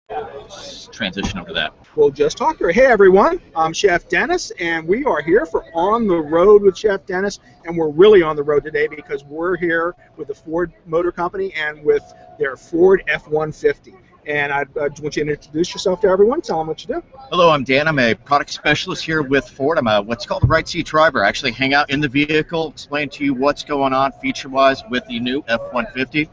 Let's transition over to that. We'll just talk to her. Hey everyone, I'm Chef Dennis, and we are here for On the Road with Chef Dennis, and we're really on the road today because we're here with the Ford Motor Company and with their Ford F-150. And I want you to introduce yourself to everyone. Tell them what you do. Hello, I'm Dan. I'm a product specialist here with Ford. I'm a what's called a right seat driver. I actually hang out in the vehicle, explain to you what's going on feature-wise with the new F-150.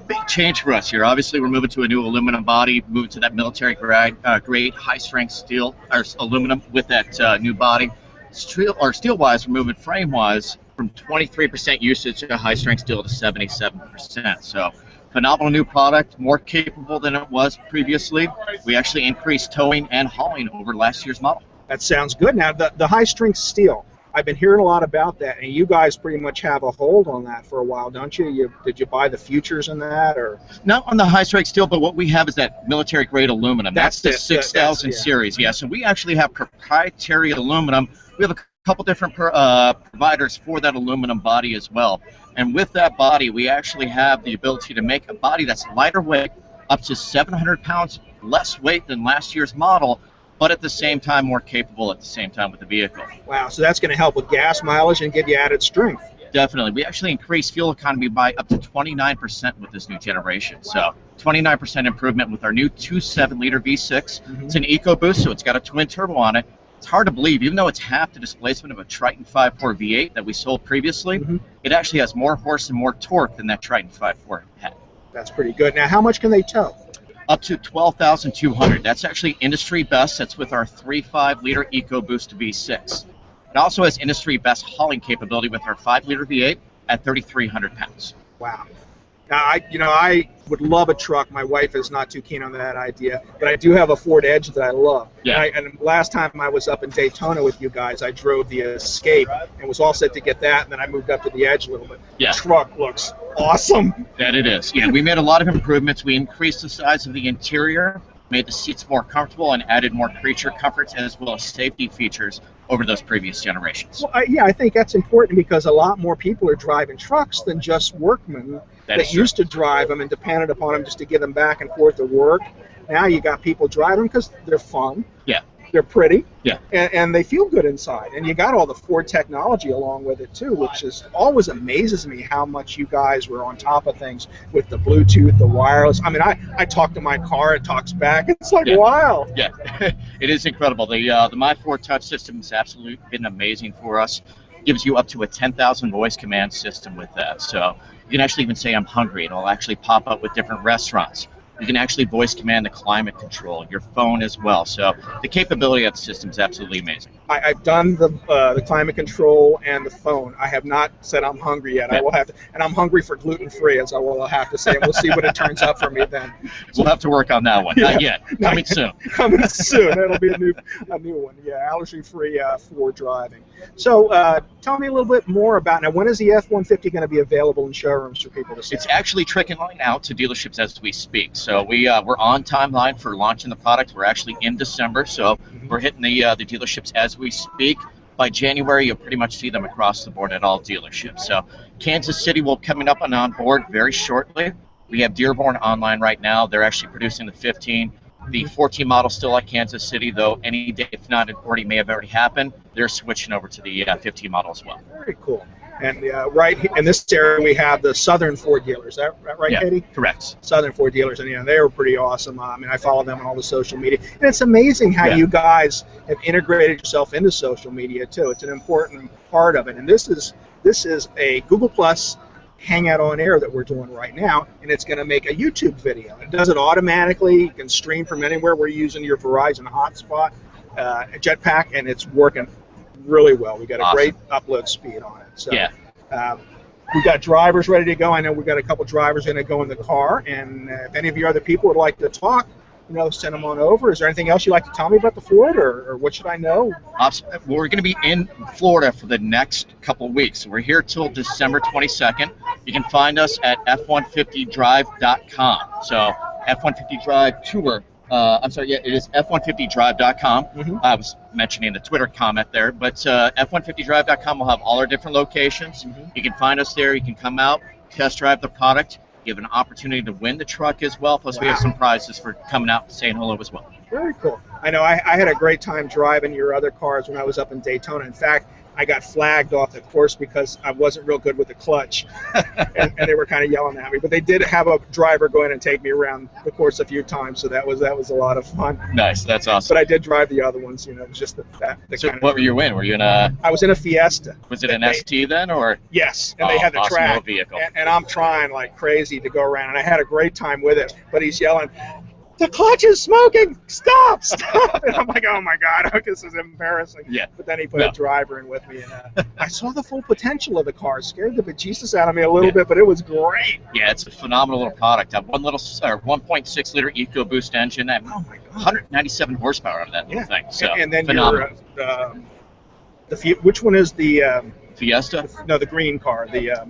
Big change for us here. Obviously, we're moving to a new aluminum body, moving to that military grade high-strength steel or aluminum with that new body. Steel-wise, we're moving frame-wise from 23% usage to high-strength steel to 77%. So, phenomenal new product, more capable than it was previously. We actually increased towing and hauling over last year's model. That sounds good. Now, the high-strength steel, I've been hearing a lot about that, and you guys pretty much have a hold on that for a while, don't you? Did you buy the futures in that, or? Not on the high-strength steel, but what we have is that military-grade aluminum. That's the 6000 series, yeah. So we actually have proprietary aluminum. We have a couple different providers for that aluminum body as well. And with that body, we actually have the ability to make a body that's lighter weight, up to 700 pounds less weight than last year's model, but at the same time more capable at the same time with the vehicle. Wow, so that's going to help with gas mileage and give you added strength. Definitely. We actually increased fuel economy by up to 29% with this new generation. So 29% improvement with our new 2.7-liter V6. It's an EcoBoost, so it's got a twin turbo on it. It's hard to believe, even though it's half the displacement of a Triton 5.4 V8 that we sold previously, it actually has more horse and more torque than that Triton 5.4 had. That's pretty good. Now, how much can they tow? Up to 12,200. That's actually industry best. That's with our 3.5-liter EcoBoost V6. It also has industry best hauling capability with our 5-liter V8 at 3,300 pounds. Wow. Now, I would love a truck. My wife is not too keen on that idea, but I do have a Ford Edge that I love. Yeah. And last time I was up in Daytona with you guys, I drove the Escape and was all set to get that, and then I moved up to the Edge a little bit. Yeah. The truck looks awesome. That it is. Yeah, we made a lot of improvements. We increased the size of the interior, made the seats more comfortable, and added more creature comforts as well as safety features over those previous generations. Well, I think that's important because a lot more people are driving trucks than just workmen that used to drive them and depended upon them just to get them back and forth to work. Now you got people driving them because they're fun. Yeah. They're pretty. Yeah. And they feel good inside. And you got all the Ford technology along with it too, which is always amazes me how much you guys were on top of things with the Bluetooth, the wireless. I mean, I talk to my car, it talks back. It's like, wow. Yeah, it is incredible. The My Ford Touch system has absolutely been amazing for us. Gives you up to a 10,000 voice command system with that. So you can actually even say I'm hungry. It'll actually pop up with different restaurants. You can actually voice command the climate control, your phone as well. So the capability of the system is absolutely amazing. I've done the climate control and the phone. I have not said I'm hungry yet. I will have to, and I'm hungry for gluten-free, as I will have to say. And we'll see what it turns out for me then. We'll have to work on that one. Not yet. Coming soon. Coming soon. It'll be a new one. Yeah, allergy-free for driving. So tell me a little bit more about now. When is the F-150 going to be available in showrooms for people to see? It's actually trickling out to dealerships as we speak. So we're on timeline for launching the product. We're actually in December, so we're hitting the dealerships as we speak. By January, you'll pretty much see them across the board at all dealerships. So Kansas City will coming up and on board very shortly. We have Dearborn online right now. They're actually producing the 15. The 14 model still at Kansas City, though any day, if not, it may have already happened. They're switching over to the 15 model as well. Very cool. And right in this area, we have the Southern Ford dealers. Is that right, yeah, Katie? Correct. Southern Ford dealers, and they were pretty awesome. I mean, I follow them on all the social media, and it's amazing how you guys have integrated yourself into social media too. It's an important part of it, and this is a Google Plus Hangout on Air that we're doing right now, and it's going to make a YouTube video. It does it automatically. You can stream from anywhere. We're using your Verizon hotspot, Jetpack, and it's working really well. We got a great upload speed on it. So, we got drivers ready to go. I know we've got a couple drivers going to go in the car, and if any of you other people would like to talk, send them on over. Is there anything else you'd like to tell me about the Ford, or what should I know? We're going to be in Florida for the next couple of weeks. We're here till December 22nd. You can find us at F150drive.com. So F150 Drive Tour. It is F150drive.com. I was mentioning the Twitter comment there, but F150drive.com will have all our different locations. You can find us there. You can come out, test drive the product. You have an opportunity to win the truck as well. Plus, we have some prizes for coming out and saying hello as well. Very cool. I know I had a great time driving your other cars when I was up in Daytona. In fact, I got flagged off the course because I wasn't real good with the clutch, and they were kind of yelling at me. But they did have a driver go in and take me around the course a few times, so that was a lot of fun. Nice, that's awesome. But I did drive the other ones. It was just the so kind of. What were you in? Were you in a? I was in a Fiesta. Was it an ST then, or? Yes, and they had the awesome track. Vehicle. And I'm trying like crazy to go around, and I had a great time with it. But he's yelling, "The clutch is smoking! Stop! Stop!" And I'm like, "Oh my God, this is embarrassing." Yeah. But then he put a driver in with me, and I saw the full potential of the car. Scared the bejesus out of me a little bit, but it was great. Yeah, it's a phenomenal little product. 1.6 liter EcoBoost engine. Oh my God. 197 horsepower out of that little thing. So and then phenomenal. Which one is the Fiesta? No, the green car. The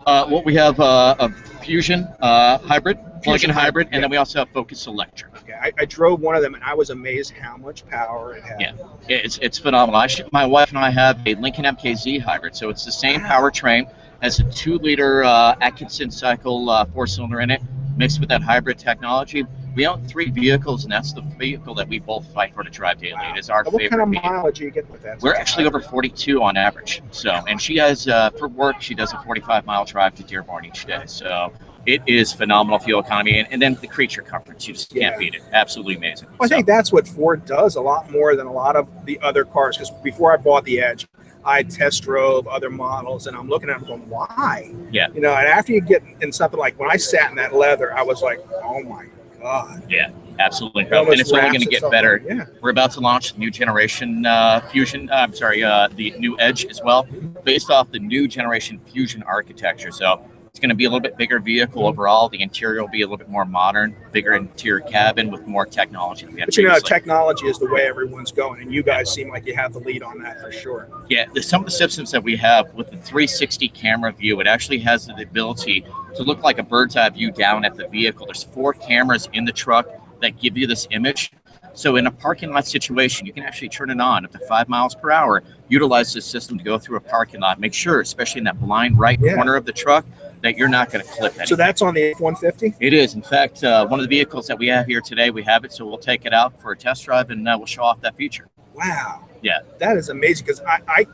what we have a Fusion hybrid, plug-in hybrid, and then we also have Focus Electric. Okay, I drove one of them, and I was amazed how much power it had. Yeah, it's phenomenal. My wife and I have a Lincoln MKZ hybrid, so it's the same powertrain, has a 2-liter Atkinson cycle 4-cylinder in it, mixed with that hybrid technology. We own 3 vehicles, and that's the vehicle that we both fight for to drive daily. It is our favorite. What kind of vehicle. mileage are you getting with that? We're actually over 42 on average. So, and she has for work, she does a 45-mile drive to Dearborn each day. So it is phenomenal fuel economy, and then the creature comforts. You just can't beat it. Absolutely amazing. Well, I think that's what Ford does a lot more than a lot of the other cars. Because before I bought the Edge, I test drove other models, and I'm looking at them going, why? Yeah. And after you get in something like when I sat in that leather, I was like, oh my God. Yeah, absolutely incredible. And it's only going to get better. Yeah. We're about to launch the new generation Fusion, the new Edge as well, based off the new generation Fusion architecture. So it's going to be a little bit bigger vehicle overall. The interior will be a little bit more modern, bigger interior cabin with more technology than we had previously. Technology is the way everyone's going, and you guys seem like you have the lead on that for sure. Yeah, some of the systems that we have with the 360 camera view, it actually has the ability to look like a bird's eye view down at the vehicle. There's 4 cameras in the truck that give you this image. So in a parking lot situation, you can actually turn it on up to 5 miles per hour, utilize this system to go through a parking lot, make sure, especially in that blind right corner of the truck, that you're not going to clip anything. So that's on the F-150? It is. In fact, one of the vehicles that we have here today, we have it, so we'll take it out for a test drive, and we'll show off that feature. Wow. Yeah. That is amazing, because I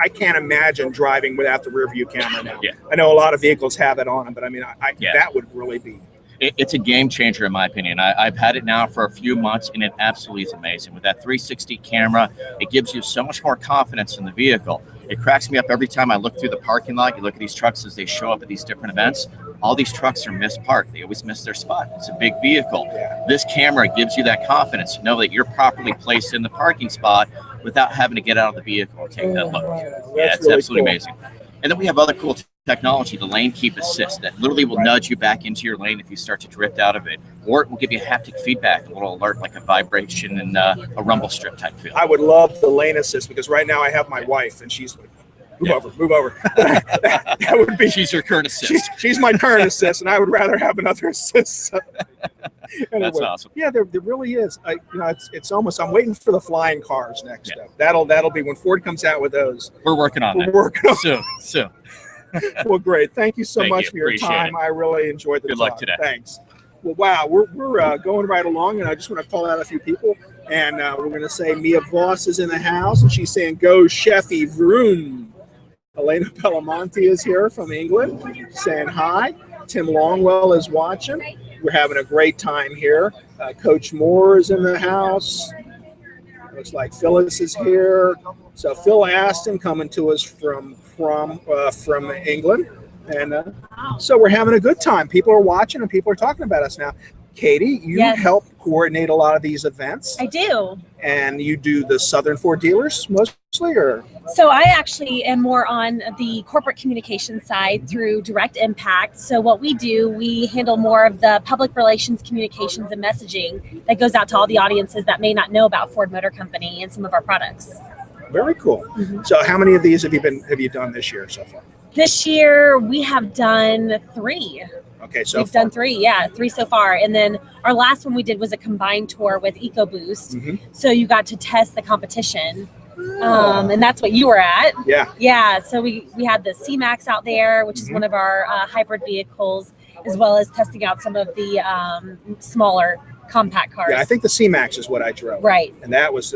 can't imagine driving without the rear view camera now. Yeah. I know a lot of vehicles have it on them, but I mean, that would really be... It's a game changer in my opinion. I've had it now for a few months, and it absolutely is amazing. With that 360 camera, it gives you so much more confidence in the vehicle. It cracks me up every time I look through the parking lot. You look at these trucks as they show up at these different events. All these trucks are misparked. They always miss their spot. It's a big vehicle. This camera gives you that confidence to know that you're properly placed in the parking spot without having to get out of the vehicle and take that look. Yeah, it's really absolutely amazing. And then we have other cool technology, the lane keep assist, that literally will nudge you back into your lane if you start to drift out of it, or it will give you haptic feedback, a little alert like a vibration and a rumble strip type feel. I would love the lane assist, because right now I have my wife, and she's like, move over. that would be. She's your current assist. She's my current assist, and I would rather have another assist. Anyway, that's awesome. Yeah, there really is. It's almost. I'm waiting for the flying cars next up. That'll be when Ford comes out with those. We're working on that. We're working on soon. Well, great. Thank you so much for your Appreciate time. it. I really enjoyed the Good talk. luck today. Thanks. Well, wow, we're going right along, and I just want to call out a few people. And we're going to say Mia Voss is in the house, and she's saying, "Go Sheffy Vroom." Elena Bellamonte is here from England, saying hi. Tim Longwell is watching. We're having a great time here. Coach Moore is in the house. Looks like Phyllis is here. So Phil Aston coming to us from England, and so we're having a good time. People are watching, and people are talking about us now. Katie, you help coordinate a lot of these events. I do. And you do the Southern Ford dealers mostly, or? So I actually am more on the corporate communication side through Direct Impact. So what we do, we handle more of the public relations, communications, and messaging that goes out to all the audiences that may not know about Ford Motor Company and some of our products. Very cool. Mm-hmm. So how many of these have you done this year so far? This year we have done 3. Okay, so we've done 3, 3 so far. And then our last one we did was a combined tour with EcoBoost. Mm-hmm. So you got to test the competition. And that's what you were at. Yeah. Yeah. So we had the C-Max out there, which is one of our hybrid vehicles. as well as testing out some of the smaller compact cars. Yeah, I think the C-Max is what I drove. Right. And that was,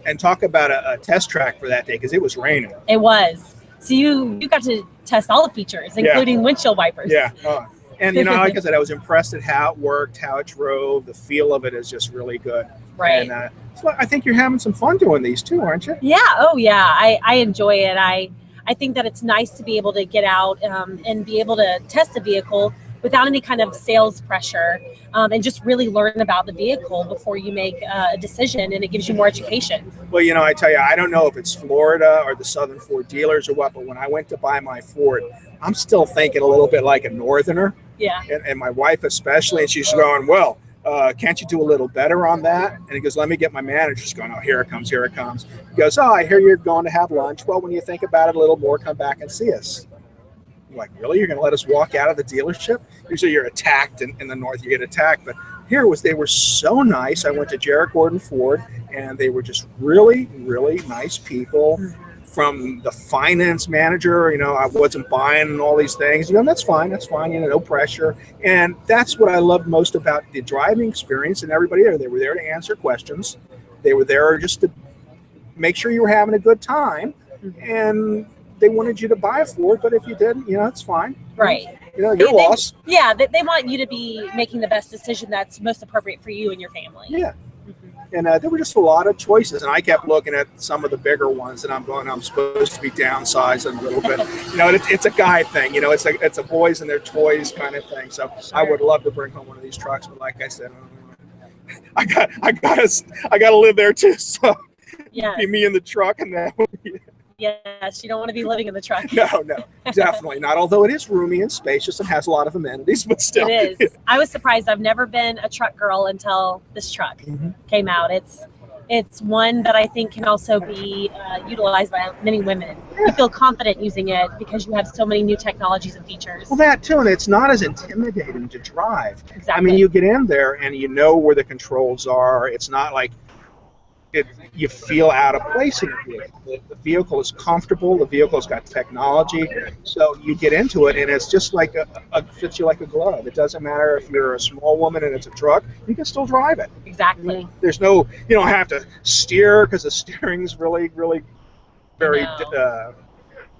and talk about a test track for that day, because it was raining. It was. So you got to test all the features, including windshield wipers. Yeah. And, like I said, I was impressed at how it worked, how it drove. The feel of it is just really good. Right. And so I think you're having some fun doing these too, aren't you? Yeah. Oh, yeah. I enjoy it. I think that it's nice to be able to get out and be able to test a vehicle without any kind of sales pressure, and just really learn about the vehicle before you make a decision, and it gives you more education. Well, I tell you, I don't know if it's Florida or the Southern Ford dealers or what, but when I went to buy my Ford, I'm still thinking a little bit like a Northerner. Yeah. And my wife especially, and she's going, well, can't you do a little better on that? And he goes, let me get my manager. She's going, oh, here it comes. He goes, oh, I hear you're going to have lunch. Well, when you think about it a little more, come back and see us. I'm like, really? You're going to let us walk out of the dealership? Usually you're attacked in the north, you get attacked. But here they were so nice. I went to Jarrett Gordon Ford, and they were just really, really nice people. From the finance manager, I wasn't buying all these things. That's fine, no pressure. And that's what I loved most about the driving experience and everybody there. They were there to answer questions. They were there just to make sure you were having a good time. And they wanted you to buy a Ford, but if you didn't, it's fine. Right. Your loss. Yeah, they want you to be making the best decision that's most appropriate for you and your family. Yeah. And there were just a lot of choices, and I kept looking at some of the bigger ones, and I'm supposed to be downsizing a little bit. It's a guy thing. It's a boys and their toys kind of thing. So sure. I would love to bring home one of these trucks, but like I said, I gotta live there too. So yes. Be me in the truck, and that would be it. Yes, you don't want to be living in the truck. No, definitely not. Although it is roomy and spacious and has a lot of amenities, but still. It is. I was surprised. I've never been a truck girl until this truck came out. It's one that I think can also be utilized by many women. Yeah. You feel confident using it because you have so many new technologies and features. Well, that too, and it's not as intimidating to drive. Exactly. I mean, you get in there and you know where the controls are. It's not like you feel out of place in the vehicle. The vehicle is comfortable. The vehicle's got technology. So you get into it, and it's just like fits you like a glove. It doesn't matter if you're a small woman and it's a truck. You can still drive it. Exactly. You don't have to steer, because the steering's really, really very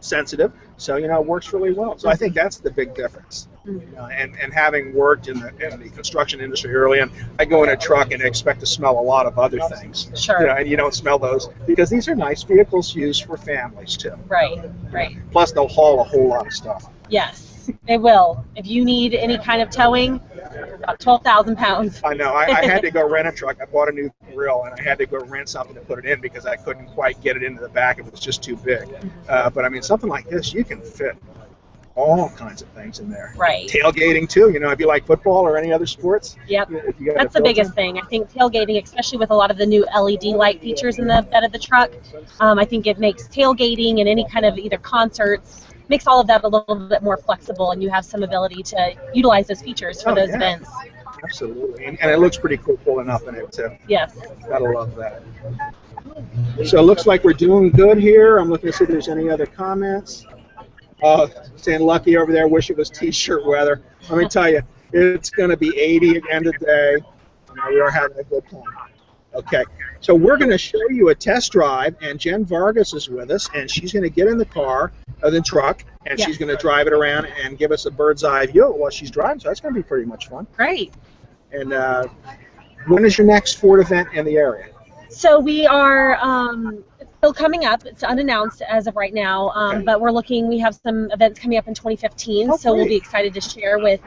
sensitive. So, it works really well. So I think that's the big difference. And having worked in the construction industry early on, I go in a truck and expect to smell a lot of other things. Sure. And you don't smell those, because these are nice vehicles used for families too. Right. Plus they'll haul a whole lot of stuff. Yes, they will. If you need any kind of towing, about 12,000 pounds. I know. I had to go rent a truck. I bought a new grill, and I had to go rent something to put it in because I couldn't quite get it into the back. It was just too big. But I mean, something like this, you can fit all kinds of things in there. Right. Tailgating too, if you like football or any other sports. Yep. That's the biggest thing. I think tailgating, especially with a lot of the new LED light features in the bed of the truck, I think it makes tailgating and any kind of either concerts, makes all of that a little bit more flexible, and you have some ability to utilize those features for those events. Absolutely. And it looks pretty cool pulling up in it too. Yes. Gotta love that. So it looks like we're doing good here. I'm looking to see if there's any other comments. Saying lucky over there, wish it was t-shirt weather. Let me tell you, it's going to be 80 at the end of the day. We are having a good time. Okay, so we're going to show you a test drive, and Jen Vargas is with us, and she's going to get in the car, the truck, and she's going to drive it around and give us a bird's eye view while she's driving, so that's going to be pretty much fun. Great. And when is your next Ford event in the area? So we are still coming up. It's unannounced as of right now, but we have some events coming up in 2015, so we'll be excited to share with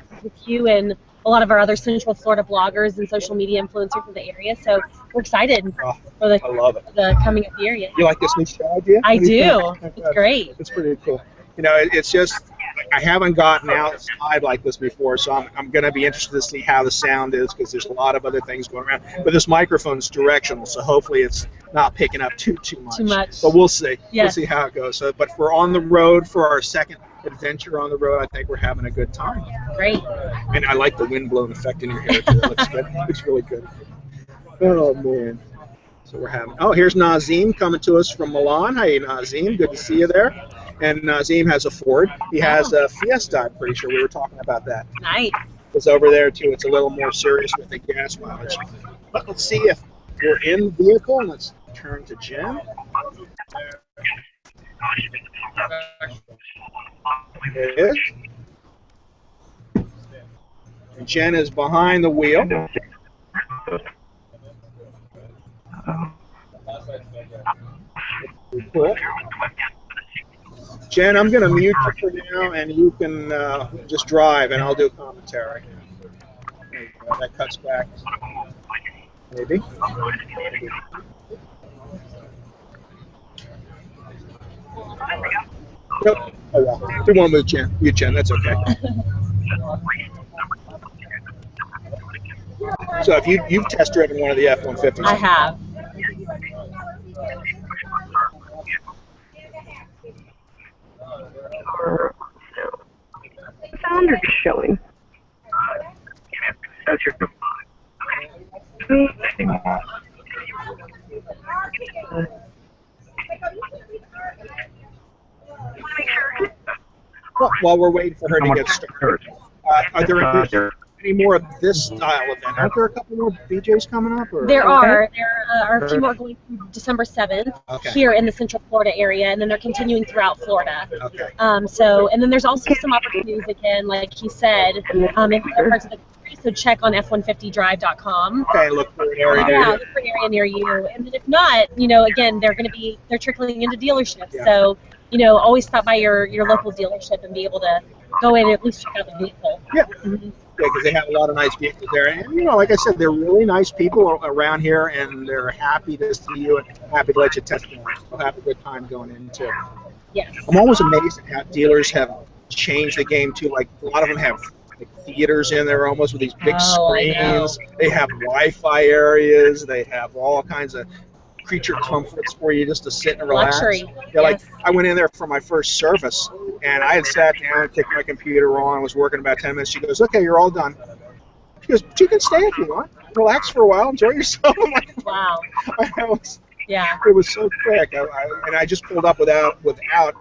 you and a lot of our other Central Florida bloggers and social media influencers in the area. So we're excited for the coming up year. You like this new show idea? I do. It's great. It's pretty cool. It's just, I haven't gotten outside like this before, so I'm going to be interested to see how the sound is, because there's a lot of other things going around. But this microphone's directional, so hopefully it's not picking up too much. But we'll see. Yes. We'll see how it goes. So, but if we're on the road for our second adventure on the road, I think we're having a good time. Great. And I like the wind blowing effect in your hair too. It looks good. It's really good. Oh man. So we're having. Oh, here's Nazim coming to us from Milan. Hey Nazim, good to see you there. And Nazim has a Ford. He has a Fiesta, I'm pretty sure. We were talking about that. Nice. It's over there, too. It's a little more serious with the gas mileage. But let's see if we're in the vehicle. Let's turn to Jen. There it is. And Jen is behind the wheel. Jen, I'm going to mute you for now, and you can just drive, and I'll do commentary. That cuts back. Maybe. Nope. Oh, well. We won't mute Jen. That's okay. So if you've test driven one of the F-150s. I have. Sound or just showing? That's your. Well, while we're waiting for her to get started, are there any more of this style event? Aren't there a couple more BJs coming up? Or? There are. There are a few more going through December 7th here in the Central Florida area, and then they're continuing throughout Florida. Okay. And then there's also some opportunities again, like he said, in other parts of the country. So check on F150drive.com. Okay, look for an area near you. Look for an area near you. And then if not, again, they're trickling into dealerships. Yeah. So, always stop by your local dealership and be able to go in and at least check out the vehicle. Yeah. Mm-hmm. Yeah, because they have a lot of nice vehicles there. And, like I said, they're really nice people around here, and they're happy to see you and happy to let you test them. They'll have a good time going in, too. Yes. I'm always amazed at how dealers have changed the game, too. Like, a lot of them have theaters in there almost with these big screens. They have Wi-Fi areas. They have all kinds of creature comforts for you just to sit and relax. Luxury. Yeah, like I went in there for my first service, and I had sat down and kicked my computer on, was working about 10 minutes. She goes, okay, you're all done. She goes, but you can stay if you want. Relax for a while, enjoy yourself. I'm like, wow. It was so quick. And I just pulled up without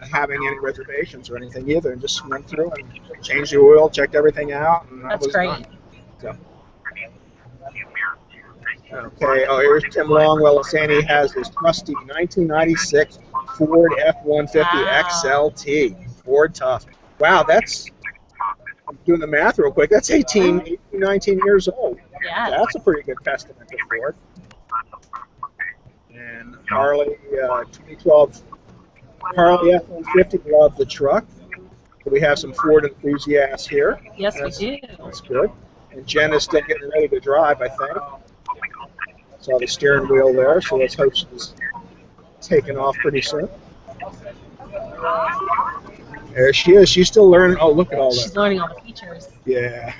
having any reservations or anything either, and just went through and changed the oil, checked everything out, and that was great. done. So. Okay, here's Tim Longwell saying he has his trusty 1996 Ford F-150 XLT. Ford Tough. Wow, I'm doing the math real quick. That's 18, 19 years old. Yeah. That's a pretty good testament to Ford. And Harley, 2012 Harley F-150, love the truck. So we have some Ford enthusiasts here. Yes, we do. That's good. And Jen is still getting ready to drive, I think. Saw the steering wheel there, so let's hope she's taking off pretty soon. There she is. She's still learning. Oh, look at all that. She's learning all the features. Yeah,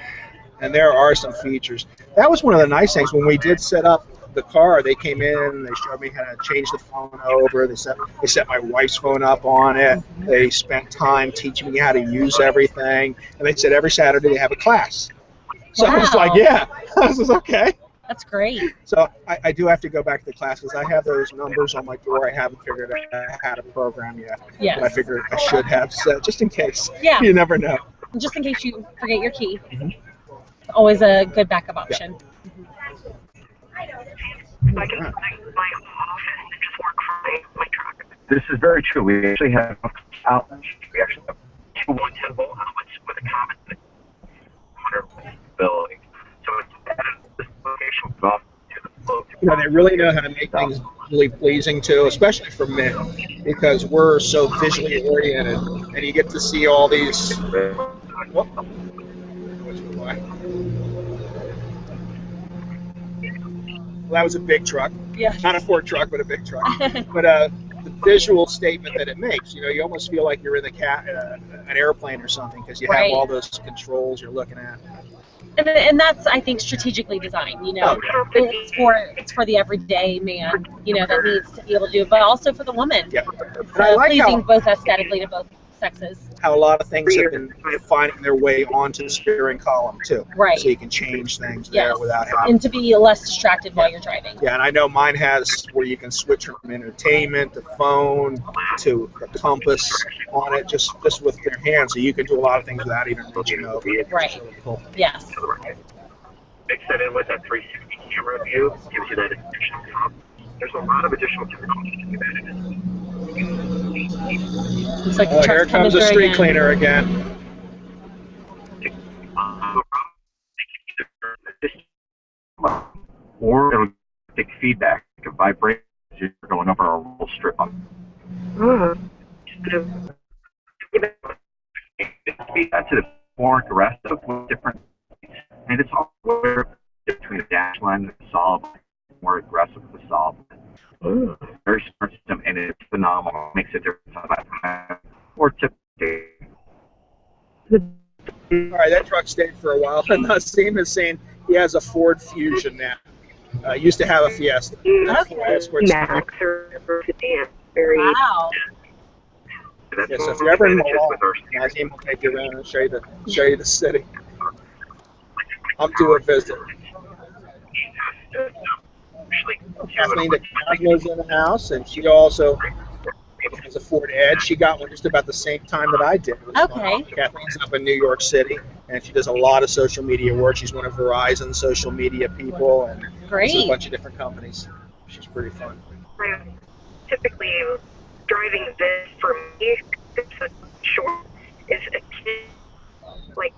and there are some features. That was one of the nice things when we did set up the car. They came in, they showed me how to change the phone over. They set my wife's phone up on it. They spent time teaching me how to use everything, and they said every Saturday they have a class. So I was like, yeah, I was okay. That's great. So I do have to go back to the class because I have those numbers on my door. I haven't figured out how to program yet. Yes. But I figured I should have, so just in case. Yeah. You never know. Just in case you forget your key. Mm-hmm. Always a good backup option. Yeah. I can my office and just work from my truck. This is very true. We actually have outlets. We actually have 2 110-volt outlets with a common ability. So it's this location off to the flow. They really know how to make things visually pleasing too, especially for men, because we're so visually oriented, and you get to see all these. Well, that was a big truck. Yeah. Not a Ford truck, but a big truck. But the visual statement that it makes, you almost feel like you're in an airplane or something because you have all those controls you're looking at. And that's, I think, strategically designed. It's for the everyday man, that needs to be able to do it, but also for the woman. Yeah. So pleasing both aesthetically to both sexes. how a lot of things have been finding their way onto the steering column too. Right. So you can change things there Yes. without having. And to be less distracted while you're driving. Yeah, and I know mine has where you can switch from entertainment to phone to the compass on it just with your hand. So you can do a lot of things without even reaching over. Right. Really cool. Yes. Mix that in with that 360 camera view, gives you that additional comp. There's a lot of additional technology to do that in. Looks like the Oh, truck's here comes the coming street through cleaner again. Or it'll take feedback, it can vibrate as you're going over a roll strip on. That's it. More aggressive with different, and it's all between the dash line and the solid, more aggressive with the solid. Very smart system, and it's phenomenal. Makes a difference on that or typically. All right, that truck stayed for a while, and Nassim is saying he has a Ford Fusion now. Used to have a Fiesta. That's where it's Max or very. Wow. Yeah, so if you're ever in Milan, Nazim will take you around and show you the city. I'm due a visit. Kathleen DeCosmo's in the house, and she also has a Ford Edge. She got one just about the same time that I did. Okay. Kathleen's up in New York City, and she does a lot of social media work. She's one of Verizon's social media people, and Great. a bunch of different companies. She's pretty fun. Typically, driving this for me, it's a short, is a kid, like,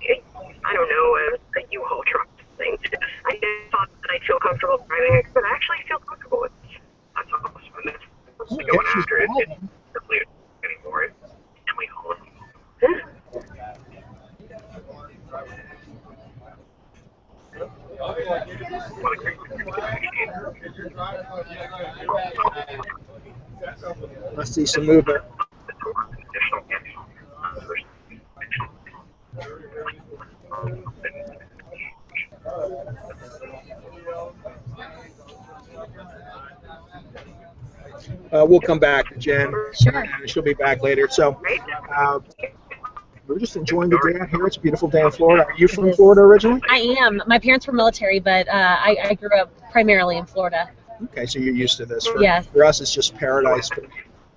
I don't know, a U-Haul truck thing. I never thought that I'd feel comfortable driving it, but I actually feel comfortable with it. That's awesome. And that's going after it. It's really anymore. And we haul it. What a great Let's see some movement. We'll come back to Jen. Sure. And she'll be back later. So we're just enjoying the day out here. It's a beautiful day in Florida. Are you from Florida originally? I am. My parents were military, but I grew up primarily in Florida. Okay, so you're used to this. Yes. For us, it's just paradise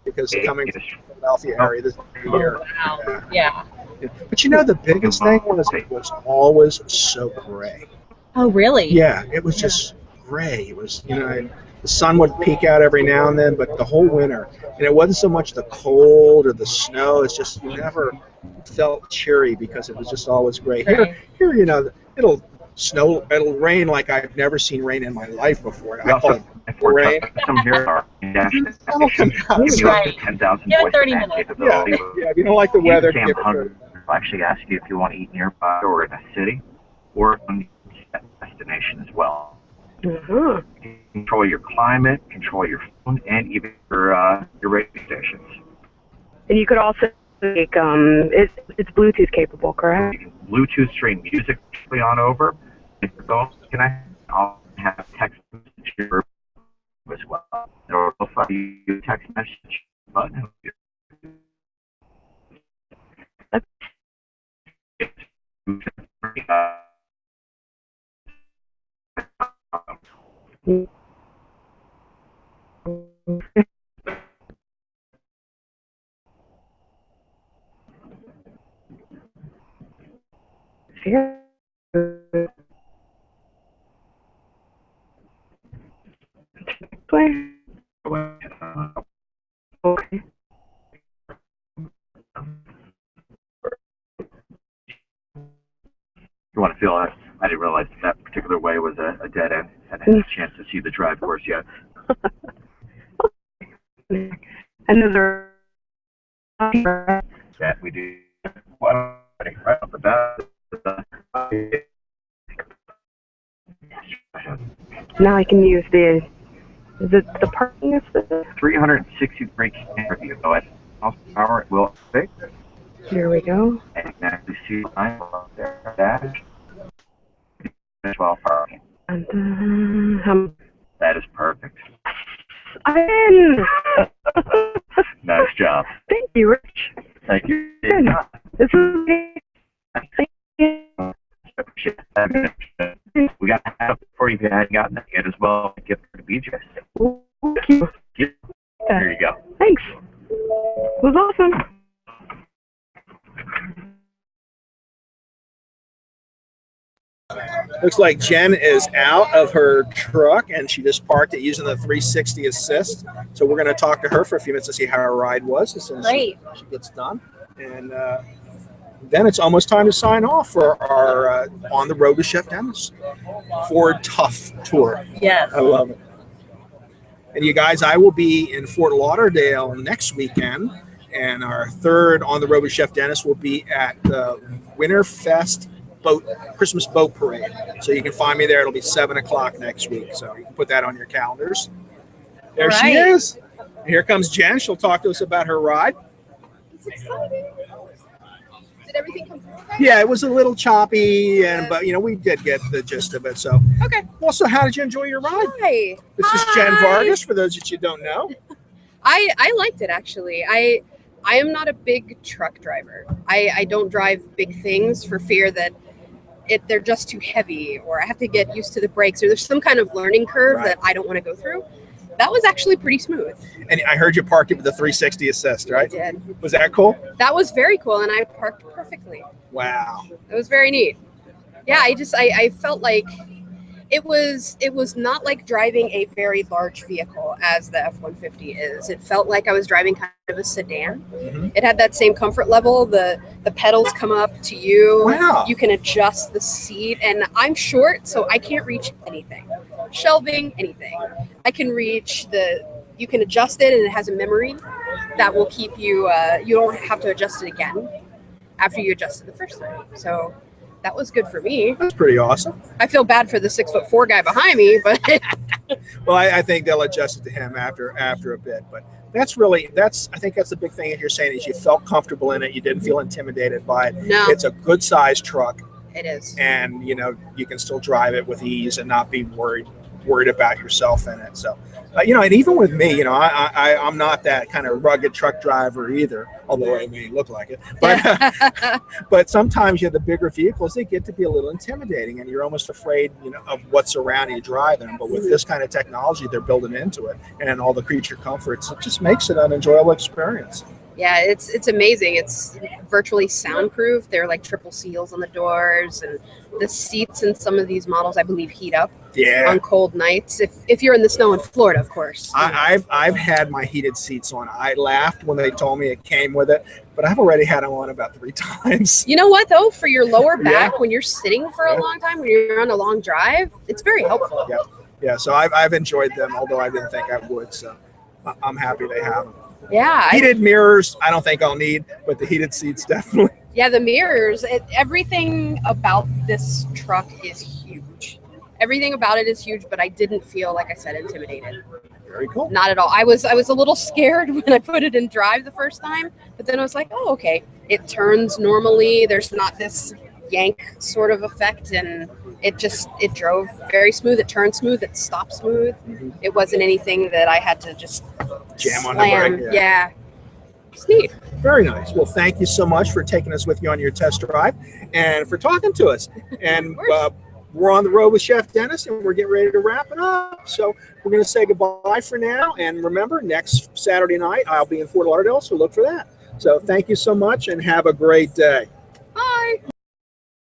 because coming from the Philadelphia area this year. Wow. Yeah. But you know, the biggest thing was it was always so gray. Oh, really? Yeah, it was just gray. It was, you know, the sun would peek out every now and then, but the whole winter. And it wasn't so much the cold or the snow. It's just you never felt cheery because it was just always gray. Right. Here, you know, it'll snow, it'll rain like I've never seen rain in my life before. I call it rain. Some here are Right. 10,000 Give it voice 30 command minutes. capability. Yeah, if you don't like the weather, Sam give it Hunter will actually ask you if you want to eat nearby or in a city or on a destination as well. Control your climate, control your phone, and even your radio stations. And you could also make, it's Bluetooth capable, correct? You can Bluetooth stream music on over. If you're going to connect, I'll have text message here as well. It'll find you text message button. Okay. You want to feel it? I didn't realize that particular way was a dead end. I hadn't had a chance to see the drive course yet. And those are That we do. Well, right off the bat. now I can use the parking assist? 360-degree camera view. So at power, it will fix. Here we go. And you can actually see the line up there. Dash. 12 parking. And That is perfect. I'm in. Nice job. Thank you, Rich. Thank you. you hadn't gotten that yet as well, a gift for the BJ. Thank you. There you go. Thanks. It was awesome. Looks like Jen is out of her truck, and she just parked it using the 360 assist. So we're going to talk to her for a few minutes to see how her ride was as soon as she gets done. And then it's almost time to sign off for our On the Road with Chef Dennis Ford Tough Tour. Yes. I love it. And you guys, I will be in Fort Lauderdale next weekend, and our third On the Road with Chef Dennis will be at the Winterfest Christmas boat parade. So you can find me there. It'll be 7 o'clock next week. So you can put that on your calendars. There she is. And here comes Jen. She'll talk to us about her ride. It's exciting. Did everything come through okay? Yeah, it was a little choppy, but we did get the gist of it. So Okay. Well, so how did you enjoy your ride? Hi. This is Jen Vargas, for those that you don't know. I liked it actually. I am not a big truck driver. I don't drive big things for fear that they're just too heavy, or I have to get used to the brakes, or there's some kind of learning curve that I don't want to go through. That was actually pretty smooth. And I heard you parked it with the 360 assist, right? I did. Was that cool? That was very cool, and I parked perfectly. Wow. It was very neat. Yeah, I felt like it was not like driving a very large vehicle as the F-150 is. It felt like I was driving kind of a sedan. Mm-hmm. It had that same comfort level. The pedals come up to you. Wow. You can adjust the seat, and I'm short, so I can't reach anything. Shelving, anything. I can reach you can adjust it, and it has a memory that will keep you, you don't have to adjust it again after you adjust it the first time. So that was good for me. That's pretty awesome. I feel bad for the 6'4" guy behind me, but Well, I think they'll adjust it to him after a bit. But I think that's the big thing that you're saying, is you felt comfortable in it. You didn't feel intimidated by it. No. It's a good sized truck, it is. and you can still drive it with ease and not be worried about yourself in it. So and even with me, I'm not that kind of rugged truck driver either, although I may look like it. But but sometimes the bigger vehicles, they get to be a little intimidating, and you're almost afraid, of what's around you driving. But with this kind of technology they're building into it, and all the creature comforts, it just makes it an enjoyable experience. Yeah, it's amazing. It's virtually soundproof. They're like triple seals on the doors, and the seats in some of these models, I believe, heat up on cold nights. If you're in the snow in Florida, of course. I've had my heated seats on. I laughed when they told me it came with it, but I've already had them on about 3 times. You know what, though? For your lower back, when you're sitting for a long time, when you're on a long drive, it's very helpful. Yeah. So I've enjoyed them, although I didn't think I would. So I'm happy they have them. Yeah. Heated mirrors, I don't think I'll need, but the heated seats definitely. Yeah, the mirrors, everything about this truck is huge. Everything about it is huge, but I didn't feel, like I said, intimidated. Very cool. Not at all. I was a little scared when I put it in drive the first time, but then I was like, oh, okay. It turns normally. There's not this yank sort of effect, and it drove very smooth. It turned smooth. It stopped smooth. Mm-hmm. It wasn't anything that I had to just jam on slam. the brake. Yeah. It's neat. Very nice. Well, thank you so much for taking us with you on your test drive and for talking to us. And we're on the road with Chef Dennis, and we're getting ready to wrap it up. So we're going to say goodbye for now. And remember, next Saturday night, I'll be in Fort Lauderdale, so look for that. So thank you so much, and have a great day.